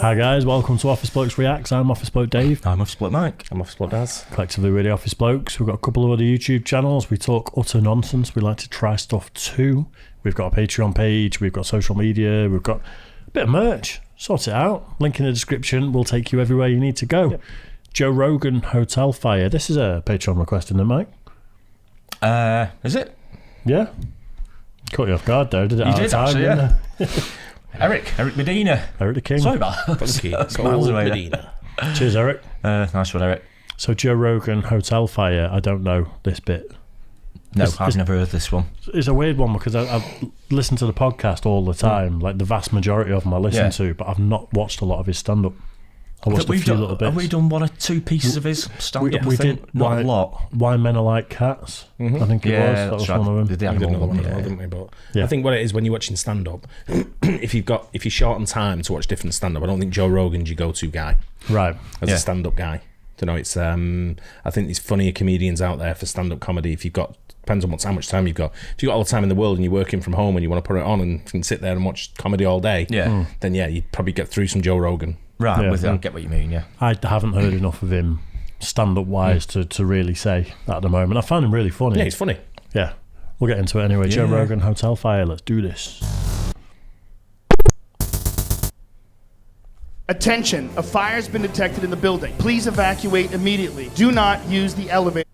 Hi guys, welcome to Office Blokes Reacts. I'm Office Bloke Dave. I'm Office Bloke Mike. I'm Office Bloke Daz. Collectively we're the Office Blokes. We've got a couple of other YouTube channels. We talk utter nonsense. We like to try stuff too. We've got a Patreon page. We've got social media. We've got a bit of merch. Sort it out. Link in the description. We'll take you everywhere you need to go. Yep. Joe Rogan Hotel Fire. This is a Patreon request, isn't it, Mike? Is it? Yeah. Caught you off guard there. Did it out of time, actually, didn't yeah. Eric Medina. Eric the King. Sorry about that. Funky. Miles away Medina. Cheers, Eric. Nice one, Eric. So Joe Rogan Hotel Fire. I don't know this bit. No, I've never heard this one. It's a weird one because I've listened to the podcast all the time. Like the vast majority of them I listen to, but I've not watched a lot of his stand-up. I watched a few little bits. Have we done one or two pieces of his stand-up? We did. Not a lot. Why Men Are Like Cats. I think it was. That was one of them. They did another one as well, didn't we? But I think what it is when you're watching stand-up, if you're short on time to watch different stand-up, I don't think Joe Rogan's your go-to guy. Right. As a stand-up guy. You know, it's I think there's funnier comedians out there for stand-up comedy. If you've got, depends on how much time you've got. If you've got all the time in the world and you're working from home and you want to put it on and can sit there and watch comedy all day, then you'd probably get through some Joe Rogan. Right, I get what you mean, yeah. I haven't heard enough of him stand-up wise to really say that at the moment. I find him really funny. Yeah, he's funny. Yeah. We'll get into it anyway. Joe Rogan Hotel Fire. Let's do this. Attention, a fire has been detected in the building. Please evacuate immediately. Do not use the elevators.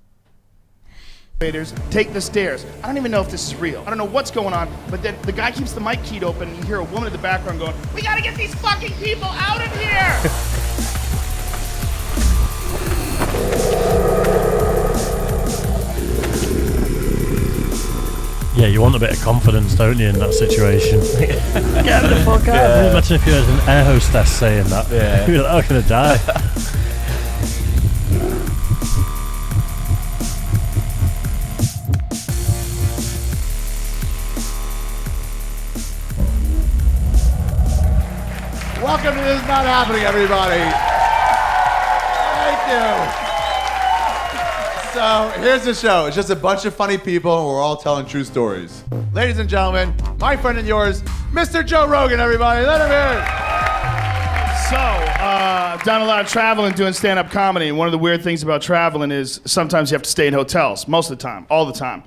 Take the stairs. I don't even know if this is real. I don't know what's going on, but then the guy keeps the mic keyed open and you hear a woman in the background going, "We gotta get these fucking people out of here!" Yeah, you want a bit of confidence, don't you, in that situation? Get the fuck out. Imagine if you had an air hostess saying that. Yeah. You'd be like, I'm going to die. Welcome to This Is Not Happening, everybody. Thank you. So here's the show. It's just a bunch of funny people, and we're all telling true stories. Ladies and gentlemen, my friend and yours, Mr. Joe Rogan, everybody. Let him in. So, I've done a lot of traveling doing stand-up comedy, and one of the weird things about traveling is sometimes you have to stay in hotels. Most of the time. All the time.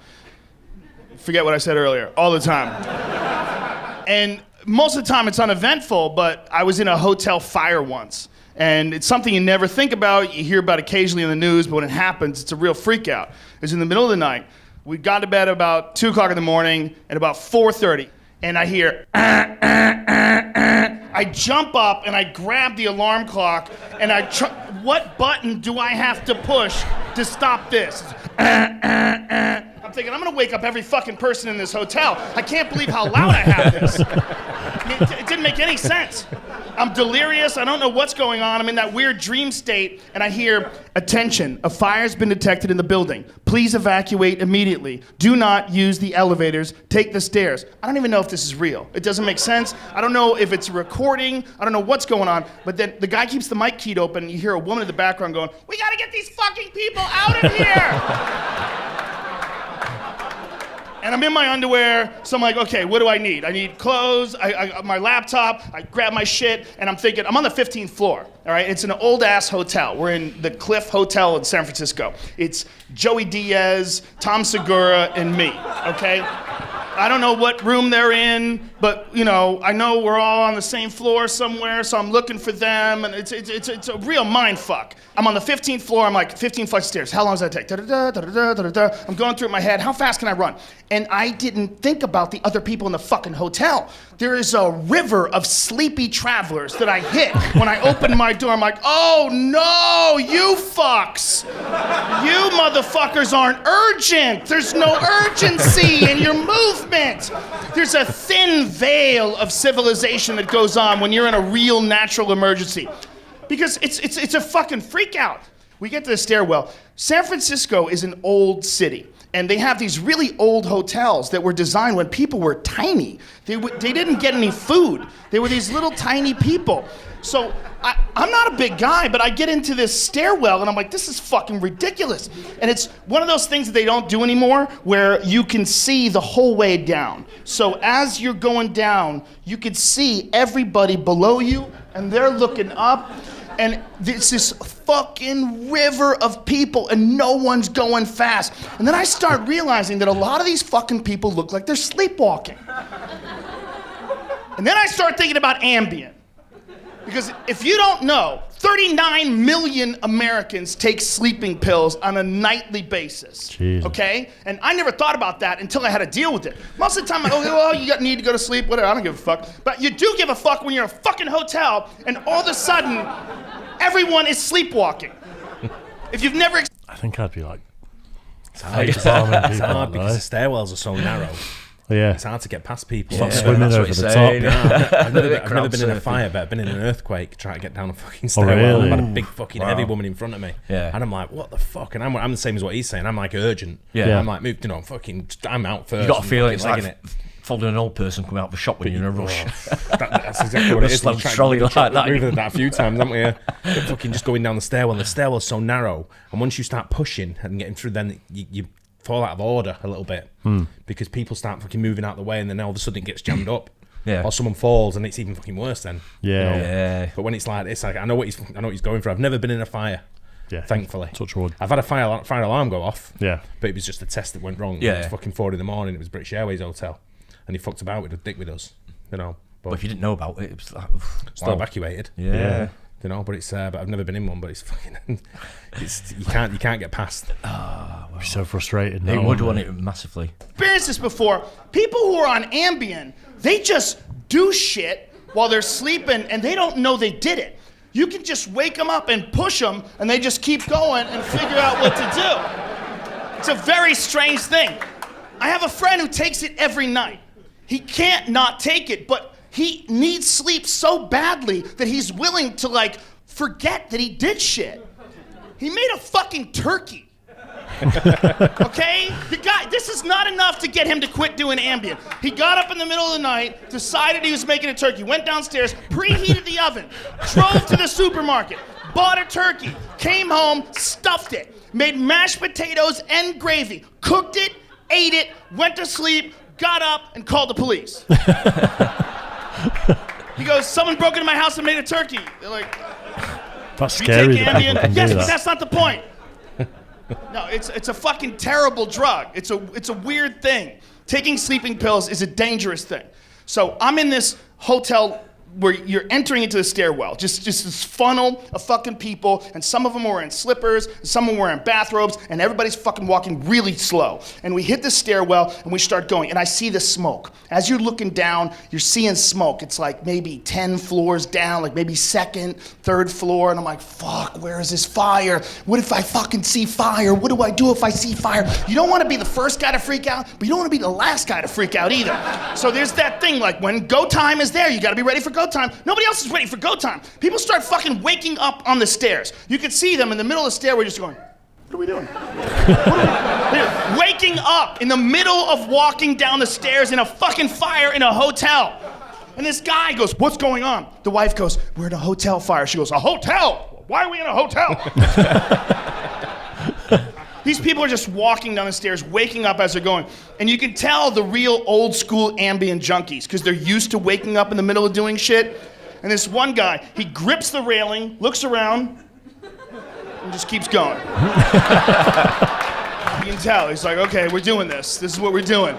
Forget what I said earlier. All the time. And most of the time it's uneventful, but I was in a hotel fire once. And it's something you never think about. You hear about occasionally in the news, but when it happens, it's a real freak out. It was in the middle of the night. We got to bed about 2 o'clock in the morning, and about 4:30, and I hear, I jump up and I grab the alarm clock, and what button do I have to push to stop this? I'm thinking, I'm gonna wake up every fucking person in this hotel. I can't believe how loud I have this. I mean, it didn't make any sense. I'm delirious, I don't know what's going on. I'm in that weird dream state, and I hear, "Attention, a fire's been detected in the building. Please evacuate immediately. Do not use the elevators. Take the stairs." I don't even know if this is real. It doesn't make sense. I don't know if it's a recording. I don't know what's going on. But then the guy keeps the mic keyed open, and you hear a woman in the background going, "We gotta get these fucking people out of here!" And I'm in my underwear, so I'm like, okay, what do I need? I need clothes, my laptop, I grab my shit, and I'm thinking, I'm on the 15th floor, all right? It's an old-ass hotel. We're in the Cliff Hotel in San Francisco. It's Joey Diaz, Tom Segura, and me, okay? I don't know what room they're in, but I know we're all on the same floor somewhere, so I'm looking for them, and it's a real mind fuck. I'm on the 15th floor, I'm like, 15 flights of stairs. How long does that take? I'm going through it in my head, how fast can I run? And I didn't think about the other people in the fucking hotel. There is a river of sleepy travelers that I hit when I open my door. I'm like, oh no, you fucks. You motherfuckers aren't urgent. There's no urgency in your movement. There's a thin veil of civilization that goes on when you're in a real natural emergency. Because it's a fucking freak out. We get to the stairwell. San Francisco is an old city. And they have these really old hotels that were designed when people were tiny. They didn't get any food. They were these little tiny people. So I'm not a big guy, but I get into this stairwell and I'm like, this is fucking ridiculous. And it's one of those things that they don't do anymore where you can see the whole way down. So as you're going down, you can see everybody below you and they're looking up, and it's this fucking river of people, and no one's going fast. And then I start realizing that a lot of these fucking people look like they're sleepwalking. And then I start thinking about Ambien. Because if you don't know, 39 million Americans take sleeping pills on a nightly basis. Jesus. Okay? And I never thought about that until I had to deal with it. Most of the time I go, oh, you need to go to sleep, whatever, I don't give a fuck. But you do give a fuck when you're in a fucking hotel and all of a sudden, everyone is sleepwalking. If you've never... I think I'd be like... It's hard because the stairwells are so narrow. Yeah. It's hard to get past people. Stop swimming over the top. I've never been in a fire, but I've been in an earthquake trying to get down a fucking stairwell. really? I've had a big fucking heavy woman in front of me. Yeah. And I'm like, what the fuck? And I'm the same as what he's saying. I'm like urgent. Yeah. I'm like, I'm out first. You got a feeling it's like it. following an old person coming out of a shop when you're in a rush. That's exactly what it is. Slow trolley like that. We've done that a few times, haven't we? You're fucking just going down the stairwell. The stairwell's so narrow, and once you start pushing and getting through, then you fall out of order a little bit because people start fucking moving out of the way, and then all of a sudden it gets jammed up. Yeah. Or someone falls, and it's even fucking worse then. Yeah. Yeah. But when it's like I know what he's going for. I've never been in a fire. Yeah. Thankfully. Touch wood. I've had a fire alarm go off. Yeah. But it was just a test that went wrong. Yeah. It was fucking 4 a.m. It was British Airways hotel, and he fucked about with a dick with us. But if you didn't know about it, it was like... still evacuated. Yeah. But it's but I've never been in one. But it's fucking, you can't get past. I'd be so frustrated. They now, would wouldn't want it massively. Experienced this before. People who are on Ambien, they just do shit while they're sleeping and they don't know they did it. You can just wake them up and push them and they just keep going and figure out what to do. It's a very strange thing. I have a friend who takes it every night. He can't not take it, but he needs sleep so badly that he's willing to forget that he did shit. He made a fucking turkey. Okay? The guy, this is not enough to get him to quit doing Ambien. He got up in the middle of the night, decided he was making a turkey, went downstairs, preheated the oven, drove to the supermarket, bought a turkey, came home, stuffed it, made mashed potatoes and gravy, cooked it, ate it, went to sleep, got up, and called the police. He goes, someone broke into my house and made a turkey. They're like, that's you scary. take That Ambien? people can Yes, do but that. that's not the point. No, it's a fucking terrible drug. It's a weird thing. Taking sleeping pills is a dangerous thing. So I'm in this hotel where you're entering into the stairwell, just this funnel of fucking people, and some of them were in slippers, some of them were in bathrobes, and everybody's fucking walking really slow. And we hit the stairwell, and we start going, and I see the smoke. As you're looking down, you're seeing smoke. It's like maybe 10 floors down, like maybe second, third floor, and I'm like, fuck, where is this fire? What if I fucking see fire? What do I do if I see fire? You don't want to be the first guy to freak out, but you don't want to be the last guy to freak out either. So there's that thing, like when go time is there, you got to be ready for go time. Nobody else is ready for go time. People start fucking waking up on the stairs. You could see them in the middle of the stairway just going, what are we doing? Waking up in the middle of walking down the stairs in a fucking fire in a hotel. And this guy goes, what's going on? The wife goes, we're in a hotel fire. She goes, a hotel? Why are we in a hotel? These people are just walking down the stairs, waking up as they're going. And you can tell the real old school Ambien junkies because they're used to waking up in the middle of doing shit. And this one guy, he grips the railing, looks around, and just keeps going. You can tell. He's like, okay, we're doing this. This is what we're doing.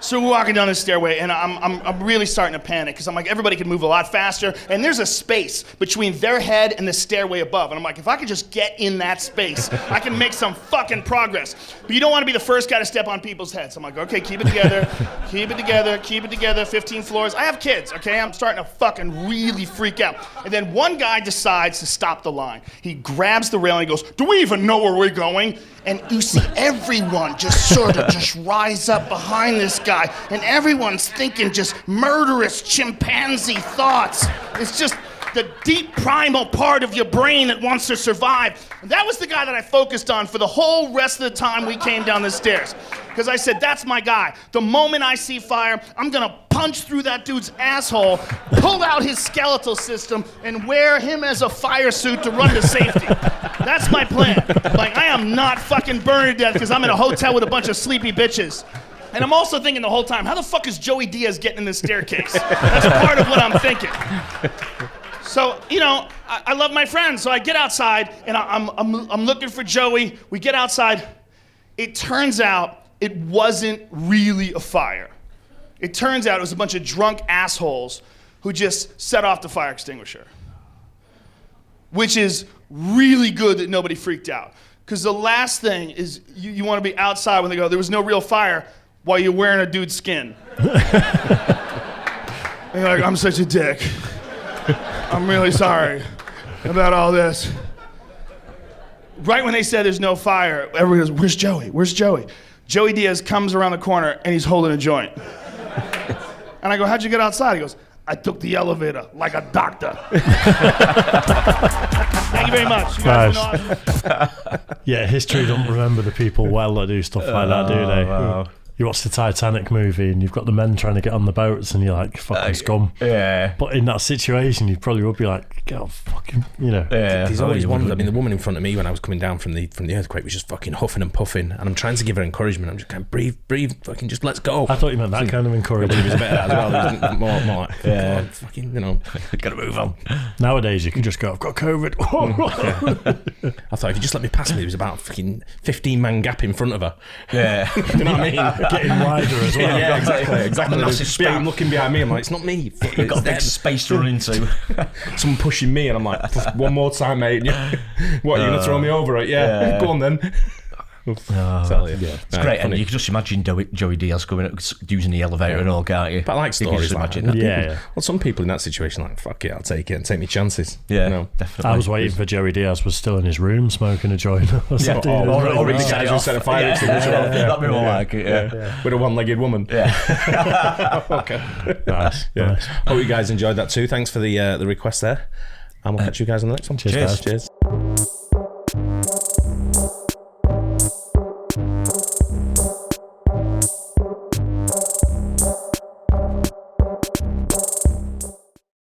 So we're walking down the stairway, and I'm really starting to panic because I'm like, everybody can move a lot faster, and there's a space between their head and the stairway above. And I'm like, if I could just get in that space, I can make some fucking progress. But you don't want to be the first guy to step on people's heads. I'm like, okay, keep it together, keep it together, keep it together, 15 floors. I have kids, okay? I'm starting to fucking really freak out. And then one guy decides to stop the line. He grabs the railing and goes, do we even know where we're going? And you see everyone just sort of just rise up behind this guy, and everyone's thinking just murderous chimpanzee thoughts. It's just the deep primal part of your brain that wants to survive. And that was the guy that I focused on for the whole rest of the time we came down the stairs. Because I said, that's my guy. The moment I see fire, I'm gonna punch through that dude's asshole, pull out his skeletal system, and wear him as a fire suit to run to safety. That's my plan. Like, I am not fucking burned to death because I'm in a hotel with a bunch of sleepy bitches. And I'm also thinking the whole time, how the fuck is Joey Diaz getting in this staircase? That's part of what I'm thinking. So, I love my friends. So I get outside, and I'm looking for Joey. We get outside. It turns out it wasn't really a fire. It turns out it was a bunch of drunk assholes who just set off the fire extinguisher. Which is really good that nobody freaked out. Because the last thing is you want to be outside when they go, there was no real fire, while you're wearing a dude's skin. And you're like, I'm such a dick. I'm really sorry about all this. Right when they said there's no fire, everybody goes, where's Joey? Where's Joey? Joey Diaz comes around the corner and he's holding a joint. And I go, how'd you get outside? He goes, I took the elevator like a doctor. Thank you very much. You guys have been awesome. Yeah, history don't remember the people well that do stuff like that, do they? Wow. You watch the Titanic movie and you've got the men trying to get on the boats and you're like, fucking scum. Yeah. But in that situation, you probably would be like, get off fucking, Yeah. There's always one. I mean, the woman in front of me when I was coming down from the earthquake was just fucking huffing and puffing, and I'm trying to give her encouragement. I'm just kind of breathe, fucking just let's go. I thought you meant that kind of It encouragement. was a bit of that as well. It was more like, Yeah. fucking, Gotta move on. Nowadays, you can just go, I've got COVID. I thought if you just let me pass me, there was about fucking 15-man gap in front of her. Yeah. You know what I mean? Getting wider as well. Yeah, exactly. Massive There's I'm looking behind me. I'm like, it's not me. You've got a big It's space to run into. them. Someone pushing me, and I'm like, one more time, mate. What, are you gonna throw me over it? Yeah. Go on then. Tell you. It's great, and you can just imagine Joey Diaz going up, using the elevator and all, can't you? But I like You can stories just like imagine that. that. Yeah. Well, some people in that situation are like, fuck it, I'll take it and take me chances. Yeah, definitely. I was waiting for Joey Diaz was still in his room smoking a joint. Or something. or the he set guys it who off. set a fire extinguisher off. That'd be more like it, yeah. With a one-legged woman. Yeah. Okay. Nice, Yeah. nice. Hope you guys enjoyed that too. Thanks for the request there. And we'll catch you guys on the next one. Cheers, guys. Cheers.